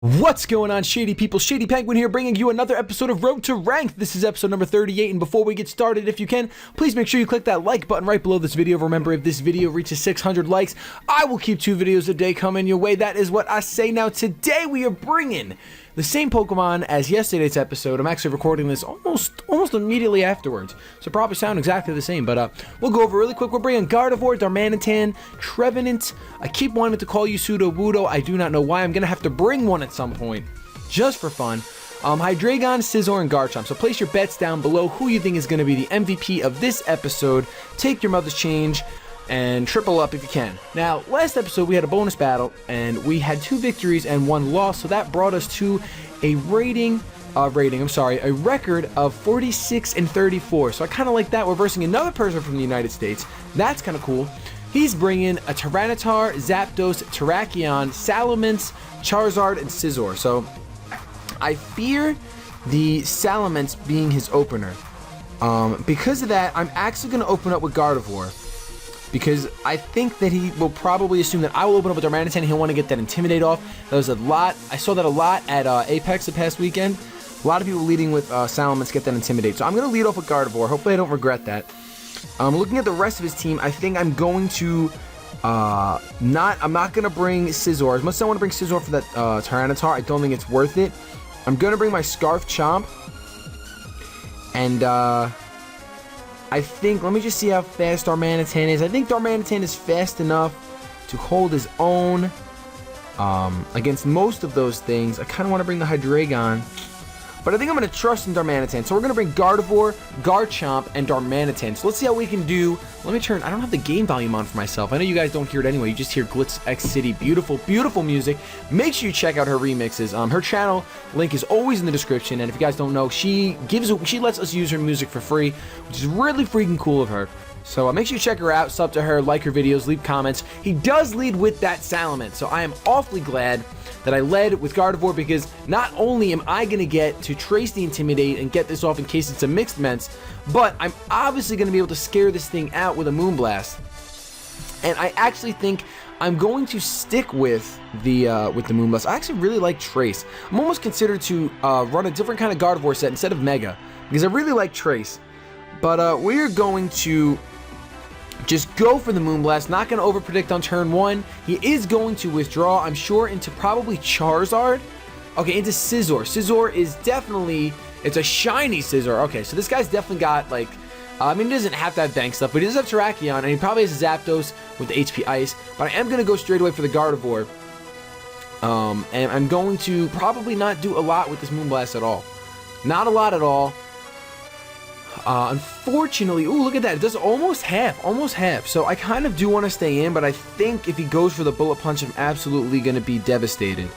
What's going on, Shady people? ShadyPenguinn here, bringing you another episode of Road to Rank. This is episode number 38, and before we get started, if you can, please make sure you click that like button right below this video. Remember, if this video reaches 600 likes, I will keep 2 videos a day coming your way. That is what I say. Now, today we are bringing the same Pokemon as yesterday's episode. I'm actually recording this almost immediately afterwards, so probably sound exactly the same, but we'll go over really quick. We're bringing Gardevoir, Darmanitan, Trevenant. I keep wanting to call you Sudowoodo. I do not know why. I'm going to have to bring one at some point, just for fun. Hydreigon, Scizor, and Garchomp. So place your bets down below who you think is going to be the MVP of this episode. Take your mother's change and triple up if you can. Now, last episode we had a bonus battle, and we had 2 victories and 1 loss, so that brought us to a a record of 46 and 34. So I kind of like that. We're versing another person from the United States. That's kind of cool. He's bringing a Tyranitar, Zapdos, Terrakion, Salamence, Charizard, and Scizor. So I fear the Salamence being his opener. Because of that, I'm actually going to open up with Gardevoir, because I think that he will probably assume that I will open up with Darmanitan, and he'll want to get that Intimidate off. That was a lot. I saw that a lot at Apex the past weekend. A lot of people leading with Salamence get that Intimidate. So I'm going to lead off with Gardevoir. Hopefully I don't regret that. Looking at the rest of his team, I think I'm going to I'm not going to bring Scizor. As much as I want to bring Scizor for that Tyranitar, I don't think it's worth it. I'm going to bring my Scarf Chomp. And I think, let me just see how fast Darmanitan is. I think Darmanitan is fast enough to hold his own against most of those things. I kind of want to bring the Hydreigon, but I think I'm going to trust in Darmanitan. So we're going to bring Gardevoir, Garchomp, and Darmanitan. So let's see how we can do. Let me turn, I don't have the game volume on for myself. I know you guys don't hear it anyway. You just hear Glitz X City. Beautiful, beautiful music. Make sure you check out her remixes. Her channel link is always in the description. And if you guys don't know, she lets us use her music for free, which is really freaking cool of her. So make sure you check her out, sub to her, like her videos, leave comments. He does lead with that Salamence, so I am awfully glad that I led with Gardevoir, because not only am I going to get to trace the Intimidate and get this off in case it's a mixed Ments, but I'm obviously going to be able to scare this thing out with a Moonblast. And I actually think I'm going to stick with the Moonblast. I actually really like Trace. I'm almost considered to run a different kind of Gardevoir set instead of Mega, because I really like Trace. But we're going to just go for the Moonblast. Not going to overpredict on turn 1. He is going to withdraw, I'm sure, into probably Charizard. Okay, into Scizor. Scizor is definitely, it's a shiny Scizor. Okay, so this guy's definitely got, like, I mean, he doesn't have to have bank stuff, but he does have Terrakion, and he probably has a Zapdos with the HP Ice. But I am going to go straight away for the Gardevoir. And I'm going to probably not do a lot with this Moonblast at all. Not a lot at all. Unfortunately, ooh, look at that. It does almost half. So I kind of do want to stay in, but I think if he goes for the Bullet Punch, I'm absolutely going to be devastated.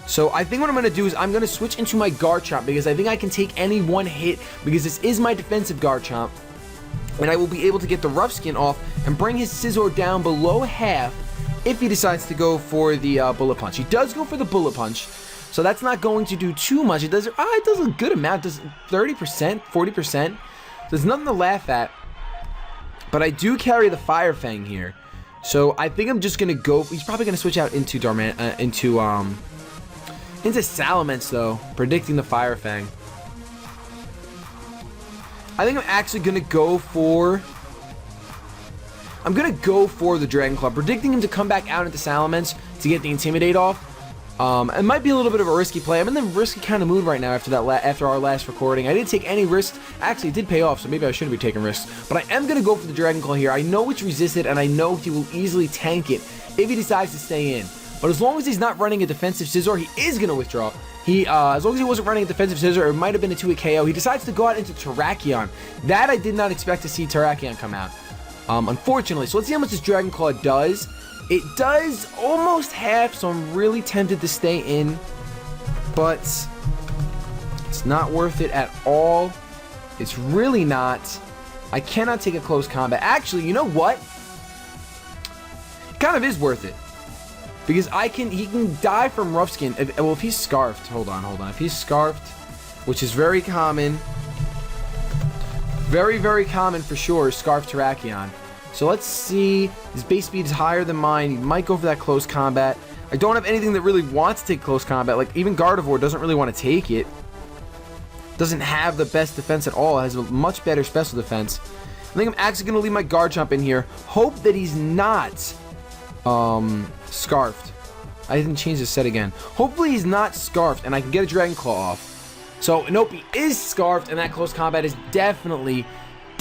So I think what I'm going to do is I'm going to switch into my Garchomp, because I think I can take any one hit, because this is my defensive Garchomp. And I will be able to get the Rough Skin off and bring his Scizor down below half if he decides to go for the Bullet Punch. He does go for the Bullet Punch, so that's not going to do too much. It does a good amount. It does 30%, 40%. There's nothing to laugh at, but I do carry the Fire Fang here, so I think I'm just gonna go. He's probably gonna switch out into into Salamence though, predicting the Fire Fang. I think I'm actually gonna go for. I'm gonna go for the Dragon Claw, predicting him to come back out into Salamence to get the Intimidate off. It might be a little bit of a risky play. I'm in the risky kind of mood right now after our last recording. I didn't take any risks. Actually, it did pay off, so maybe I shouldn't be taking risks. But I am going to go for the Dragon Claw here. I know it's resisted, and I know he will easily tank it if he decides to stay in. But as long as he's not running a defensive Scizor, he is going to withdraw. As long as he wasn't running a defensive Scizor, it might have been a 2-hit KO. He decides to go out into Terrakion. That I did not expect to see Terrakion come out, unfortunately. So let's see how much this Dragon Claw does. It does almost half, so I'm really tempted to stay in, but it's not worth it at all. It's really not. I cannot take a close combat. Actually, you know what? It kind of is worth it, because he can die from Rough Skin. Well, if he's Scarfed, hold on. If he's Scarfed, which is very common, very common for sure, Scarfed Terrakion. So let's see. His base speed is higher than mine. He might go for that close combat. I don't have anything that really wants to take close combat. Like, even Gardevoir doesn't really want to take it. Doesn't have the best defense at all. It has a much better special defense. I think I'm actually going to leave my Garchomp in here. Hope that he's not Scarfed. I didn't change the set again. Hopefully he's not Scarfed and I can get a Dragon Claw off. So, nope, he is Scarfed, and that close combat is definitely...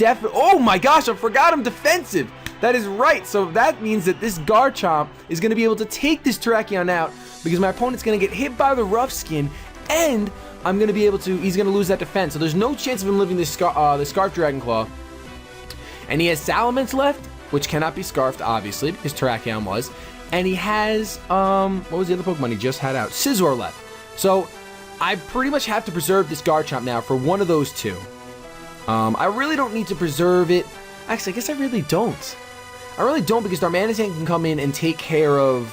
Oh my gosh, I forgot I'm defensive. That is right. So that means that this Garchomp is going to be able to take this Terrakion out because my opponent's going to get hit by the Rough Skin, and I'm going to be able to... He's going to lose that defense. So there's no chance of him living this the Scarf Dragon Claw. And he has Salamence left, which cannot be Scarfed, obviously, because Terrakion was. And he has, what was the other Pokemon he just had out? Scizor left. So I pretty much have to preserve this Garchomp now for one of those two. I really don't need to preserve it. Actually, I guess I really don't. I really don't, because Darmanitan can come in and take care of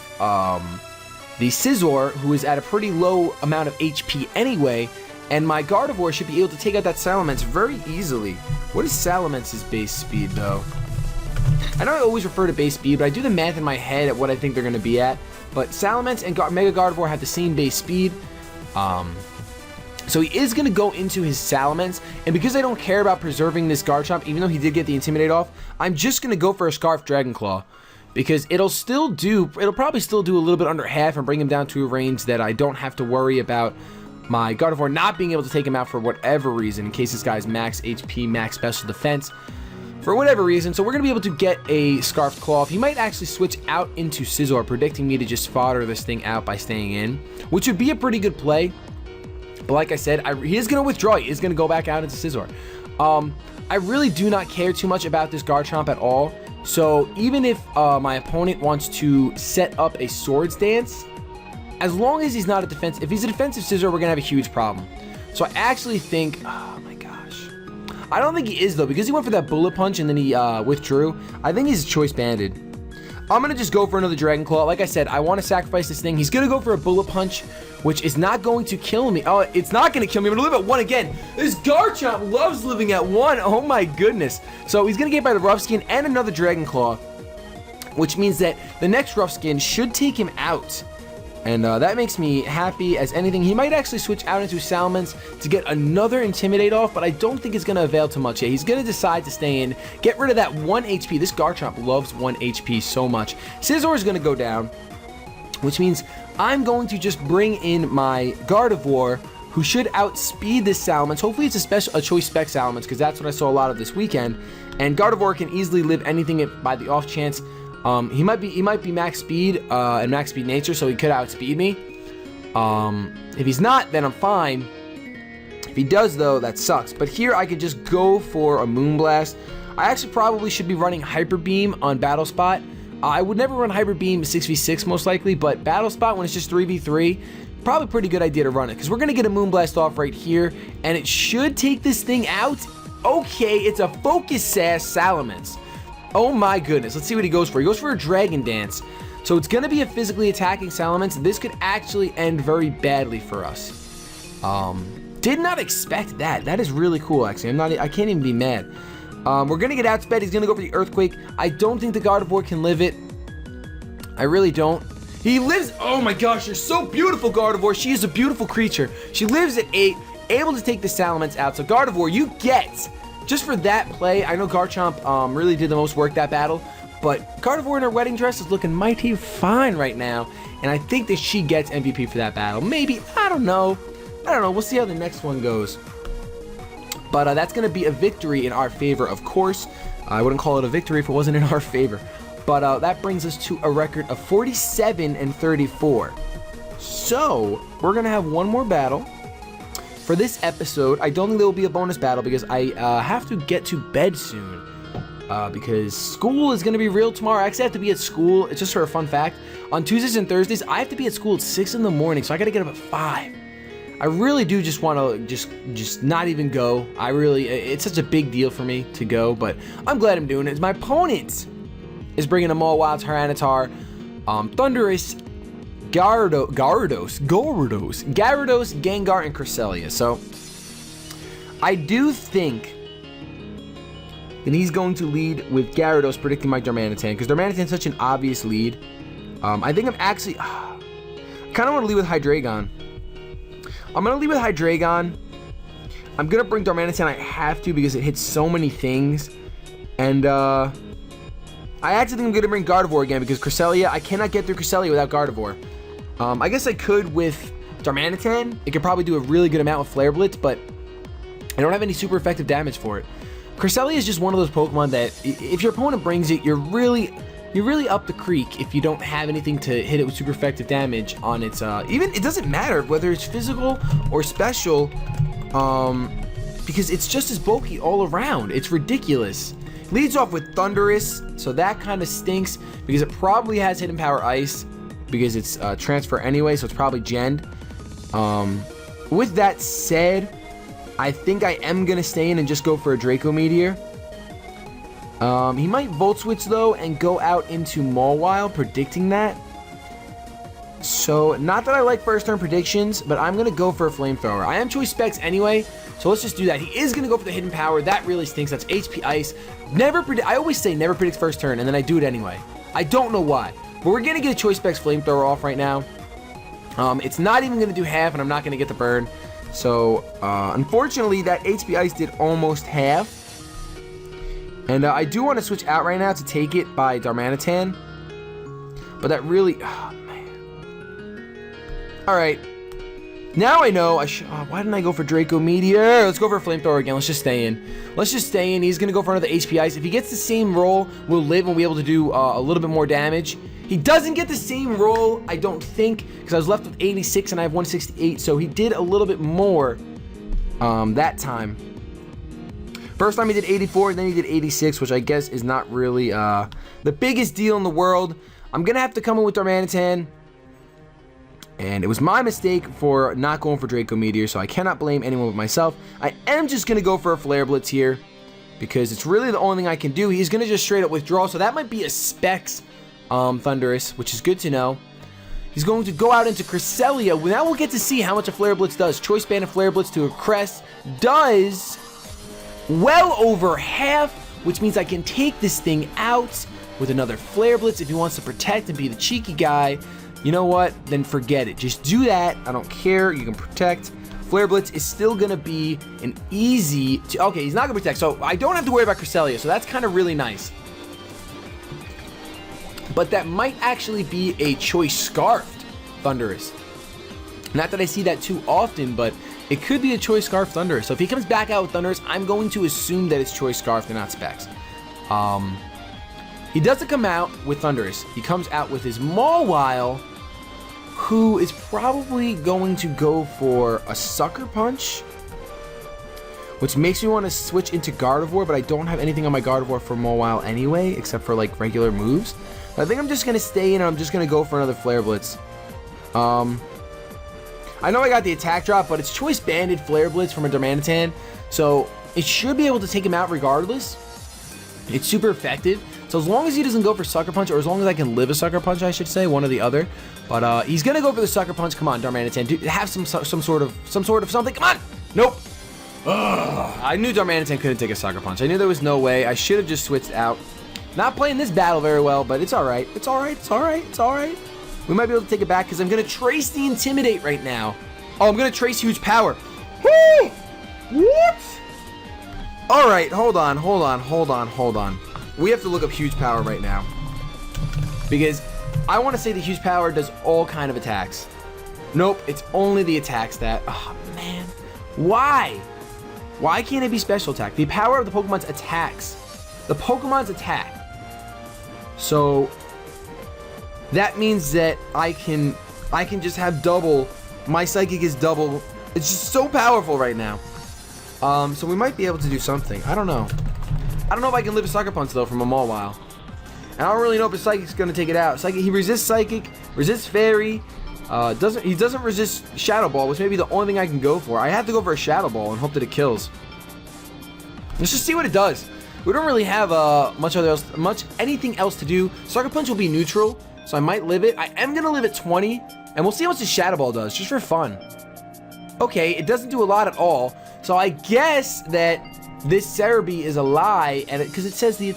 the Scizor, who is at a pretty low amount of HP anyway, and my Gardevoir should be able to take out that Salamence very easily. What is Salamence's base speed, though? I know I always refer to base speed, but I do the math in my head at what I think they're going to be at. But Salamence and Mega Gardevoir have the same base speed. So he is going to go into his Salamence, and because I don't care about preserving this Garchomp, even though he did get the Intimidate off, I'm just going to go for a Scarf Dragon Claw, because it'll probably still do a little bit under half and bring him down to a range that I don't have to worry about my Gardevoir not being able to take him out for whatever reason, in case this guy's max HP, max special defense, for whatever reason. So we're going to be able to get a Scarfed Claw off. He might actually switch out into Scizor, predicting me to just fodder this thing out by staying in, which would be a pretty good play. But like I said, he is going to withdraw. He is going to go back out into Scizor. I really do not care too much about this Garchomp at all. So even if my opponent wants to set up a Swords Dance, as long as he's not a defensive... If he's a defensive Scizor, we're going to have a huge problem. So I actually think... Oh my gosh. I don't think he is, though, because he went for that Bullet Punch and then he withdrew. I think he's Choice Banded. I'm going to just go for another Dragon Claw. Like I said, I want to sacrifice this thing. He's going to go for a Bullet Punch, which is not going to kill me. Oh, it's not going to kill me. I'm going to live at 1 again. This Garchomp loves living at 1. Oh my goodness. So he's going to get by the Rough Skin and another Dragon Claw, which means that the next Rough Skin should take him out. And that makes me happy as anything. He might actually switch out into Salamence to get another Intimidate off, but I don't think it's going to avail too much. Yeah, he's going to decide to stay in, get rid of that 1 HP. This Garchomp loves 1 HP so much. Scizor is going to go down, which means I'm going to just bring in my Gardevoir, who should outspeed this Salamence. Hopefully it's a choice spec Salamence, because that's what I saw a lot of this weekend. And Gardevoir can easily live anything by the off chance. He might be max speed and max speed nature, so he could outspeed me. If he's not, then I'm fine. If he does, though, that sucks. But here I could just go for a Moonblast. I actually probably should be running Hyper Beam on Battle Spot. I would never run Hyper Beam 6v6 most likely, but Battle Spot when it's just 3v3, probably pretty good idea to run it, because we're going to get a Moonblast off right here, and it should take this thing out. Okay, it's a Focus Sash Salamence. Oh my goodness, let's see what he goes for. He goes for a Dragon Dance. So it's going to be a physically attacking Salamence. This could actually end very badly for us. Did not expect that. That is really cool, actually. I can't even be mad. We're going to get outsped. He's going to go for the Earthquake. I don't think the Gardevoir can live it. I really don't. He lives... Oh my gosh, you're so beautiful, Gardevoir. She is a beautiful creature. She lives at 8, able to take the Salamence out. So Gardevoir, you get... Just for that play, I know Garchomp really did the most work that battle, but Gardevoir in her wedding dress is looking mighty fine right now, and I think that she gets MVP for that battle. Maybe, I don't know. We'll see how the next one goes. But that's going to be a victory in our favor, of course. I wouldn't call it a victory if it wasn't in our favor. But that brings us to a record of 47-34. So, we're going to have one more battle. For this episode, I don't think there will be a bonus battle because I have to get to bed soon. Because school is going to be real tomorrow. I actually have to be at school. It's just for a fun fact. On Tuesdays and Thursdays, I have to be at school at 6 in the morning. So I got to get up at 5. I really do just want to just not even go. It's such a big deal for me to go. But I'm glad I'm doing it. My opponent is bringing a Mawile, Tyranitar, Thundurus, Gyarados, Gengar, and Cresselia. So, I do think that he's going to lead with Gyarados, predicting my Darmanitan, because Darmanitan is such an obvious lead. I think I'm actually... kind of want to lead with Hydreigon. I'm going to lead with Hydreigon. I'm going to bring Darmanitan. I have to because it hits so many things. And I actually think I'm going to bring Gardevoir again because Cresselia, I cannot get through Cresselia without Gardevoir. I guess I could with Darmanitan. It could probably do a really good amount with Flare Blitz, but I don't have any super effective damage for it. Cresselia is just one of those Pokemon that if your opponent brings it, you're really up the creek if you don't have anything to hit it with super effective damage on its even it doesn't matter whether it's physical or special, because it's just as bulky all around. It's ridiculous. Leads off with Thunderous, so that kind of stinks because it probably has Hidden Power Ice because it's transfer anyway, so it's probably Gen. With that said, I think I am going to stay in and just go for a Draco Meteor. He might Volt Switch though and go out into Mawile, predicting that. So, not that I like first turn predictions, but I'm going to go for a Flamethrower. I am Choice Specs anyway, so let's just do that. He is going to go for the Hidden Power. That really stinks. That's HP Ice. I always say never predict first turn, and then I do it anyway. I don't know why, but we're going to get a Choice Specs Flamethrower off right now. It's not even going to do half, and I'm not going to get the burn. So, unfortunately, that HP Ice did almost half. And I do want to switch out right now to take it by Darmanitan. But that really... Oh, man. Alright. Now I know why didn't I go for Draco Meteor? Let's go for a Flamethrower again. Let's just stay in. Let's just stay in. He's going to go for another HP Ice. If he gets the same roll, we'll live and we'll be able to do a little bit more damage. He doesn't get the same roll, I don't think, because I was left with 86 and I have 168, so he did a little bit more that time. First time he did 84, then he did 86, which I guess is not really the biggest deal in the world. I'm going to have to come in with Darmanitan, and it was my mistake for not going for Draco Meteor, so I cannot blame anyone but myself. I am just going to go for a Flare Blitz here, because it's really the only thing I can do. He's going to just straight up withdraw, so that might be a Specs Thunderous, which is good to know. He's going to go out into Cresselia. Now we'll get to see how much a Flare Blitz does. Choice Band of Flare Blitz to a Crest does well over half, which means I can take this thing out with another Flare Blitz if he wants to protect and be the cheeky guy. You know what? Then forget it. Just do that. I don't care. You can protect. Flare Blitz is still going to be an easy... Okay, he's not going to protect, so I don't have to worry about Cresselia, so that's kind of really nice. But that might actually be a Choice Scarfed Thunderous. Not that I see that too often, but it could be a Choice Scarfed Thunderous. So if he comes back out with Thunderous, I'm going to assume that it's Choice Scarfed and not Specs. He doesn't come out with Thunderous. He comes out with his Mawile, who is probably going to go for a Sucker Punch, which makes me want to switch into Gardevoir, but I don't have anything on my Gardevoir for Mawile anyway, except for like regular moves. I think I'm just going to stay in and I'm just going to go for another Flare Blitz. I know I got the attack drop, but it's Choice Banded Flare Blitz from a Darmanitan, so it should be able to take him out regardless. It's super effective. So as long as he doesn't go for Sucker Punch, or as long as I can live a Sucker Punch, I should say, one or the other. But he's going to go for the Sucker Punch. Come on, Darmanitan. Have some sort of something. Come on! Nope. Ugh. I knew Darmanitan couldn't take a Sucker Punch. I knew there was no way. I should have just switched out. Not playing this battle very well, but it's alright. It's alright. It's alright. It's alright. We might be able to take it back because I'm going to trace the Intimidate right now. Oh, I'm going to trace Huge Power. Woo! What? Alright, hold on. We have to look up Huge Power right now. Because I want to say the Huge Power does all kind of attacks. Nope, it's only the attack stat. Oh, man. Why? Why can't it be special attack? The power of the Pokemon's attacks. The Pokemon's attack. So that means that I can just have double. My Psychic is double. It's just so powerful right now. So we might be able to do something. I don't know. I don't know if I can live a Sucker Punch though from a Mawile. And I don't really know if his Psychic's gonna take it out. He resists Psychic, resists Fairy. He doesn't resist Shadow Ball, which may be the only thing I can go for. I have to go for a Shadow Ball and hope that it kills. Let's just see what it does. We don't really have anything else to do. Sucker Punch will be neutral, so I might live it. I am gonna live at 20, and we'll see how much the Shadow Ball does, just for fun. Okay, it doesn't do a lot at all, so I guess that this Cerebi is a lie, and because it says the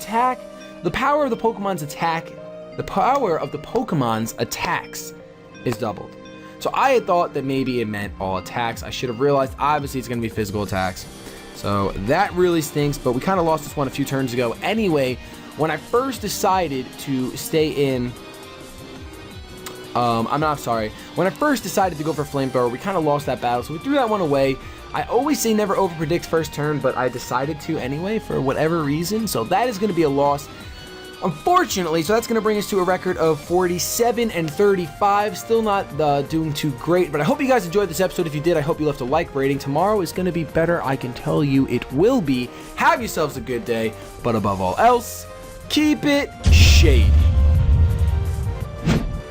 power of the Pokemon's attacks is doubled. So I had thought that maybe it meant all attacks. I should have realized, obviously, it's going to be physical attacks. So that really stinks, but we kind of lost this one a few turns ago. Anyway, when I first decided to stay in... When I first decided to go for Flamethrower, we kind of lost that battle, so we threw that one away. I always say never overpredict first turn, but I decided to anyway for whatever reason, so that is going to be a loss. Unfortunately, so that's going to bring us to a record of 47 and 35. Still not doing too great, but I hope you guys enjoyed this episode. If you did, I hope you left a like rating. Tomorrow is going to be better. I can tell you it will be. Have yourselves a good day, but above all else, keep it shady.